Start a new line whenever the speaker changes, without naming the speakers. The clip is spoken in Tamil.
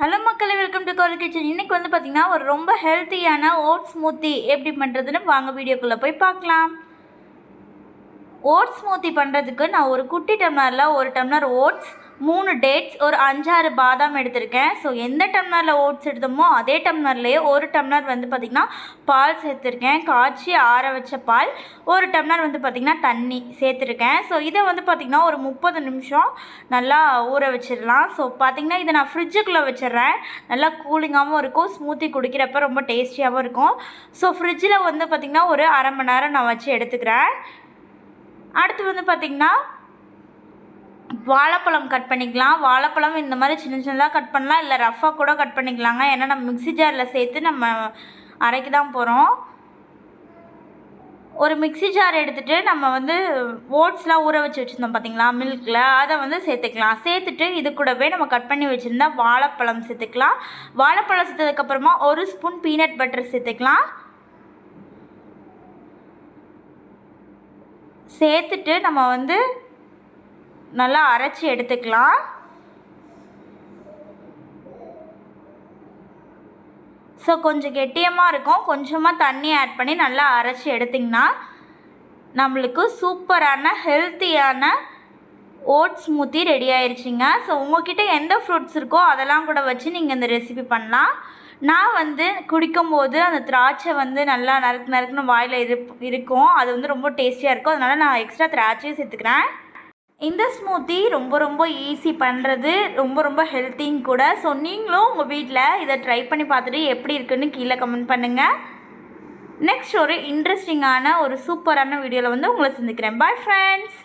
ஹலோ மக்களே, வெல்கம் டு கோல் கிச்சன். இன்றைக்கி வந்து பார்த்திங்கன்னா ஒரு ரொம்ப ஹெல்த்தியான ஓட்ஸ் ஸ்மூத்தி எப்படி பண்ணுறதுன்னு வாங்க வீடியோக்குள்ளே போய் பார்க்கலாம். ஓட்ஸ் ஸ்மூத்தி பண்ணுறதுக்கு நான் ஒரு குட்டி டம்ளரில் 1 டம்ளர் ஓட்ஸ், 3 டேட்ஸ், ஒரு 5-6 பாதாம் எடுத்திருக்கேன். ஸோ எந்த டம்ளரில் ஓட்ஸ் எடுத்தோமோ அதே டம்ளர்லேயே 1 டம்ளர் வந்து பார்த்திங்கன்னா பால் சேர்த்துருக்கேன். காய்ச்சி ஆற வச்ச பால். 1 டம்ளர் வந்து பார்த்திங்கன்னா தண்ணி சேர்த்துருக்கேன். ஸோ இதை வந்து பார்த்திங்கன்னா ஒரு 30 நிமிஷம் நல்லா ஊற வச்சிடலாம். ஸோ பார்த்திங்கன்னா இதை நான் ஃப்ரிட்ஜுக்குள்ளே வச்சிடுறேன். நல்லா கூலிங்காகவும் இருக்கும், ஸ்மூத்தி குடிக்கிறப்ப ரொம்ப டேஸ்டியாகவும் இருக்கும். ஸோ ஃப்ரிட்ஜில் வந்து பார்த்திங்கன்னா ஒரு அரை மணி நேரம் நான் வச்சு எடுத்துக்கிறேன். அடுத்து வந்து பார்த்திங்கன்னா வாழைப்பழம் கட் பண்ணிக்கலாம். வாழைப்பழம் இந்த மாதிரி சின்ன சின்னதாக கட் பண்ணலாம், இல்லை ரஃப்பாக கூட கட் பண்ணிக்கலாங்க. ஏன்னா நம்ம மிக்ஸி ஜாரில் சேர்த்து நம்ம அரைக்க தான் போகிறோம். ஒரு மிக்ஸி ஜார் எடுத்துகிட்டு நம்ம வந்து ஓட்ஸ்லாம் ஊற வச்சு வச்சுருந்தோம் பார்த்திங்களா மில்கில், அதை வந்து சேர்த்துக்கலாம். சேர்த்துட்டு இது கூடவே நம்ம கட் பண்ணி வச்சுருந்தா வாழைப்பழம் சேர்த்துக்கலாம். வாழைப்பழம் சேர்த்ததுக்கப்புறமா 1 ஸ்பூன் பீனட் பட்டர் சேர்த்துக்கலாம். சேர்த்துட்டு நம்ம வந்து நல்லா அரைச்சி எடுத்துக்கலாம். ஸோ கொஞ்சம் கெட்டியமாக இருக்கும். கொஞ்சமாக தண்ணி ஆட் பண்ணி நல்லா அரைச்சி எடுத்திங்கன்னா நம்மளுக்கு சூப்பரான ஹெல்த்தியான ஓட்ஸ் ஸ்மூத்தி ரெடி ஆயிடுச்சுங்க. ஸோ உங்கள்கிட்ட எந்த ஃப்ரூட்ஸ் இருக்கோ அதெல்லாம் கூட வச்சு நீங்கள் இந்த ரெசிபி பண்ணலாம். நான் வந்து குடிக்கும்போது அந்த திராட்சை வந்து நல்லா நறுக்குன்னு வாயில் இருக்கும். அது வந்து ரொம்ப டேஸ்டியாக இருக்கும். அதனால் நான் எக்ஸ்ட்ரா திராட்சையும் சேர்த்துக்கிறேன். இந்த ஸ்மூத்தி ரொம்ப ஈஸி பண்ணுறது, ரொம்ப ஹெல்த்தியும் கூட. ஸோ நீங்களும் உங்கள் வீட்டில் இதை ட்ரை பண்ணி பார்த்துட்டு எப்படி இருக்குன்னு கீழே கமெண்ட் பண்ணுங்கள். நெக்ஸ்ட் ஒரு இன்ட்ரெஸ்டிங்கான ஒரு சூப்பரான வீடியோவில் வந்து உங்களை சந்திக்கிறேன். Bye friends.